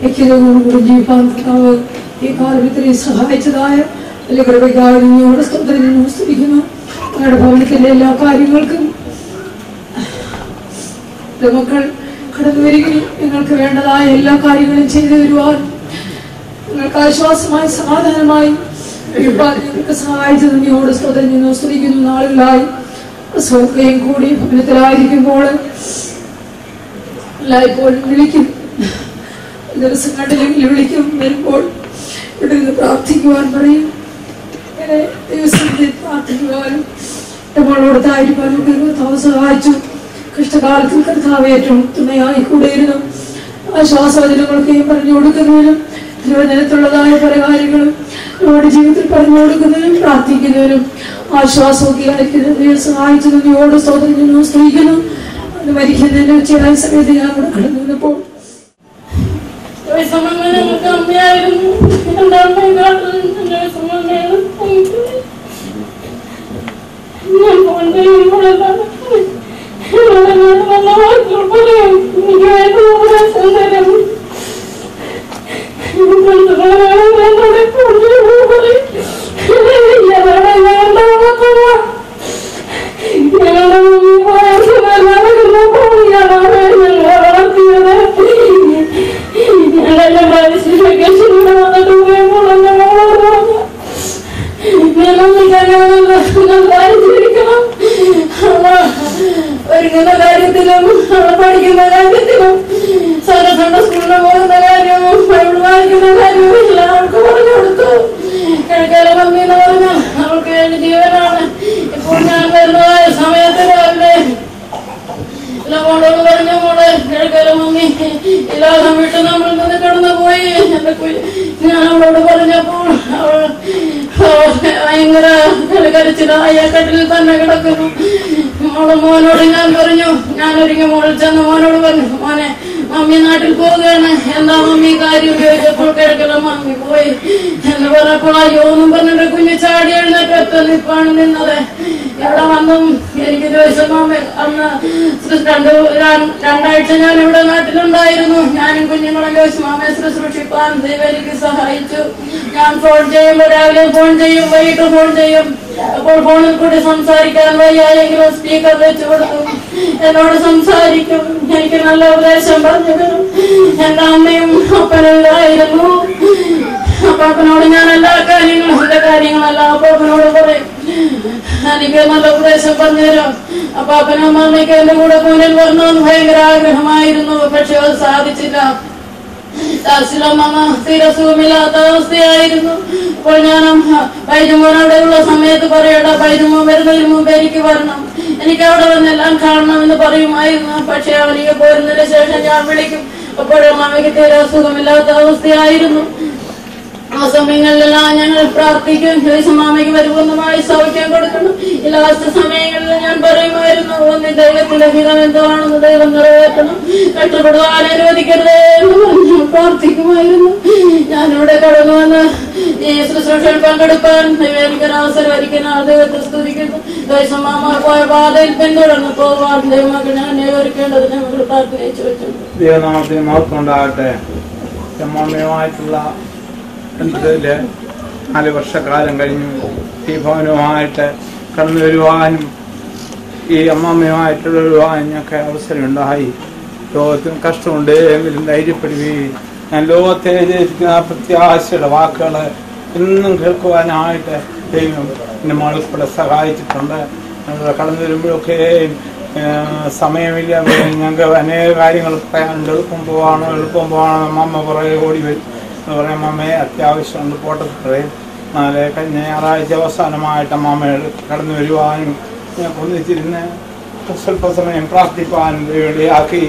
ഐക്യതയോടുകൂടി ജീവിക്കാൻ കർത്താവ് ഈ കാലഘട്ടത്തിൽ സഹായിച്ചതായ വലിയ കൃപയ്ക്കായി നിന്നോട് സ്തുതിക്കുന്നു. ഞങ്ങളുടെ ഭവനത്തിലെ എല്ലാ കാര്യങ്ങൾക്കും മക്കൾ കടന്നു വരികയും നിങ്ങൾക്ക് വേണ്ടതായ എല്ലാ കാര്യങ്ങളും ചെയ്തു തരുവാൻ നിങ്ങൾക്ക് ആശ്വാസമായി സമാധാനമായി നിങ്ങൾക്ക് സഹായിച്ചത് നിന്നോട് സ്തുതിക്കുന്നു. നാളുകളായി സൗഖ്യം കൂടി ഭവനത്തിലായിരിക്കുമ്പോൾ എല്ലായ്പ്പോഴും വിളിക്കും, ദിവസങ്ങളിലെങ്കിൽ വിളിക്കും, വരുമ്പോൾ ഇവിടെ നിന്ന് പ്രാർത്ഥിക്കുവാൻ പറയും. ഇങ്ങനെ ദിവസത്തിൽ പ്രാർത്ഥിക്കുവാനും നമ്മളോടത്തായിരിക്കാനും കർത്താവ് സഹായിച്ചു. കഷ്ടകാലത്തിൽ കർത്താവ് ഏറ്റവും തുണയായി കൂടെയിരുന്നു. ആശ്വാസവചനങ്ങൾക്കെയും പറഞ്ഞു കൊടുക്കുന്നതിനും തിരുവചനത്തുള്ളതായ പല കാര്യങ്ങളും നമ്മുടെ ജീവിതത്തിൽ പറഞ്ഞു കൊടുക്കുന്നതിനും പ്രാർത്ഥിക്കുന്നതിനും ആശ്വാസമൊക്കെ അയക്കുന്നതിനെ സഹായിച്ചു നിന്നോട് സ്തുതിക്കുന്നു. അത് മരിക്കുന്നതിന്റെ ഉച്ചയായ സമയത്ത് ഞാൻ ഇവിടെ കടന്നു വന്നപ്പോൾ ഞങ്ങൾക്ക് അമ്മയായിരുന്നു. എന്റെ അമ്മയെക്കാട്ടിലും നല്ല വാക്കുകൾ പറയും. എനിക്ക് വേണ്ട ഉപദേശം തരും. ഒരുങ്ങുന്ന കാര്യത്തിലും പഠിക്കുന്ന കാര്യത്തിലും സരസന്റെ സ്കൂളിൽ പോകുന്ന കാര്യവും ബൈബിൾ വായിക്കുന്ന കാര്യവും എല്ലാം അവൾക്ക് പറഞ്ഞു കൊടുത്തു. കിഴക്കേല മമ്മി എന്ന് പറഞ്ഞു അവൾക്ക് എന്റെ ജീവനാണ്. ഇപ്പോൾ ഞാൻ വരുന്നതായ സമയത്ത് രാവിലെ മോളോട് പറഞ്ഞു, മോളെ കിഴക്കേല മമ്മി എല്ലാ സമയത്തും നമ്മളിൽ നിന്ന് കടന്നു പോയി. ഞാൻ അവളോട് പറഞ്ഞപ്പോൾ അവൾ ഭയങ്കര കരച്ചിലായ കട്ടിലിൽ തന്നെ കിടക്കുന്നു. മോനോട് ഞാൻ പറഞ്ഞു, ഞാനൊരിക്കൽ മോളിൽ ചെന്ന് മോനോട് പറഞ്ഞു, മോനെ മമ്മി നാട്ടിൽ പോവുകയാണ്, എന്താ മമ്മി കാര്യം ചോദിച്ചപ്പോൾ കിഴക്കല മമ്മി പോയി എന്ന് പറഞ്ഞപ്പോൾ അയ്യോ എന്നും പറഞ്ഞിട്ട് കുഞ്ഞ് ചാടി എഴുന്നേറ്റ് ഒറ്റ നിപ്പാണ് നിന്നത്. ഇവിടെ വന്നും എനിക്ക് ചോദിച്ച മാമ അന്ന് രണ്ടാഴ്ച ഞാൻ ഇവിടെ നാട്ടിലുണ്ടായിരുന്നു. ഞാനും കുഞ്ഞുങ്ങളും ചോദിച്ചു മാമയെ ശുശ്രൂഷിപ്പാൻ ദൈവം എനിക്ക് സഹായിച്ചു. ഞാൻ ഫോൺ ചെയ്യുമ്പോൾ രാവിലെ ഫോൺ ചെയ്യും, വൈകിട്ട് ഫോൺ ചെയ്യും. അപ്പോൾ ഫോണിൽ കൂടി സംസാരിക്കാൻ വയ്യായെങ്കിലും സ്പീക്കർ വെച്ച് കൊടുത്തു എന്നോട് സംസാരിക്കും. എനിക്ക് നല്ല ഉപദേശം പറഞ്ഞു തരും. എന്റെ അമ്മയും അപ്പനെല്ലായിരുന്നു. അപ്പാപ്പനോട് ഞാൻ എല്ലാ കാര്യങ്ങളും എന്റെ കാര്യങ്ങളെല്ലാം അപ്പാപ്പനോട് പറയും. എനിക്ക് നല്ല ഉപദേശം പറഞ്ഞു തരും. അപ്പാപ്പനും അമ്മയ്ക്ക് എന്റെ കൂടെ മുന്നിൽ വരണമെന്ന് ഭയങ്കര ആഗ്രഹമായിരുന്നു. പക്ഷെ അത് സാധിച്ചില്ല. അമ്മ തീരെ സുഖമില്ലാത്ത അവസ്ഥയായിരുന്നു. അപ്പോൾ ഞാൻ ബൈജുമോൻ അവിടെയുള്ള സമയത്ത് പറയടാ, ബൈജുമോൻ വരുന്നതിന് മുമ്പ് എനിക്ക് വരണം, എനിക്ക് അവിടെ വന്നെല്ലാം കാണണം എന്ന് പറയുമായിരുന്നു. പക്ഷെ അവനിക്ക് പോരുന്നതിന് ശേഷം ഞാൻ വിളിക്കും. അപ്പോഴും അമ്മയ്ക്ക് തീരെ സുഖമില്ലാത്ത അവസ്ഥയായിരുന്നു. ആ സമയങ്ങളിലെല്ലാം ഞങ്ങൾ പ്രാർത്ഥിക്കും, മാമയ്ക്ക് പരിപൂർണമായി സൗഖ്യം കൊടുക്കണം. ഈ ലാസ്റ്റ് സമയങ്ങളിൽ ഞാൻ പറയുമായിരുന്നു, ഒന്ന് ദൈവത്തിന്റെ ഹിതം എന്താണെന്ന് ദൈവം നിറവേറ്റണം, കഷ്ടപ്പെടുവാൻ അനുവദിക്കരുതേ എന്ന് പറഞ്ഞു പ്രാർത്ഥിക്കുമായിരുന്നു. ഞാനിവിടെ കടന്നു വന്ന് ഈ ശുശ്രൂഷയിൽ പങ്കെടുക്കാൻ എനിക്കൊരവസരം ഒരുക്കുന്ന ദൈവത്തെ സ്തുതിക്കുന്നു. മാമ പോയ പാതയിൽ പിന്തുടർന്ന് പോകാൻ ദൈവമൊക്കെ ഞാൻ ഒരുക്കേണ്ടത് ഞങ്ങൾ പ്രാർത്ഥിച്ചു വെച്ചു. ദൈവനാമത്തിന് മഹത്വം ഉണ്ടാകട്ടെ. അമ്മയുമായിട്ടുള്ള ബന്ധത്തില് 4 വർഷക്കാലം കഴിഞ്ഞു. ഈ ഭവനവുമായിട്ട് കടന്നു വരുവാനും ഈ അമ്മമ്മയുമായിട്ടുള്ള വരുവാനൊക്കെ അവസരമുണ്ടായി. ലോകത്തിന് കഷ്ടമുണ്ട് എങ്കിലും ധൈര്യപ്പെടുകയും ഞാൻ ലോകത്തെ ജയിക്കുന്ന പ്രത്യാശയുടെ വാക്കുകൾ എന്നും കേൾക്കുവാനായിട്ട് ദൈവം എന്നെ മകളുൾപ്പെടെ സഹായിച്ചിട്ടുണ്ട്. കടന്നു വരുമ്പോഴൊക്കെ സമയമില്ല, ഞങ്ങൾക്ക് അനേക കാര്യങ്ങൾ പറയാനുണ്ട്. എളുപ്പം പോവാണ് അമ്മ പുറകെ ഓടി വരും എന്ന് പറയാം. അമ്മയെ അത്യാവശ്യമുണ്ട് പോട്ടത്തിൽ പറയും. കഴിഞ്ഞ ഞായറാഴ്ച അവസാനമായിട്ട് അമ്മ കടന്നു വരുവാനും ഒന്നിച്ചിരുന്ന് സ്വല്പ സമയം പ്രാർത്ഥിപ്പാനും ഇടയാക്കി.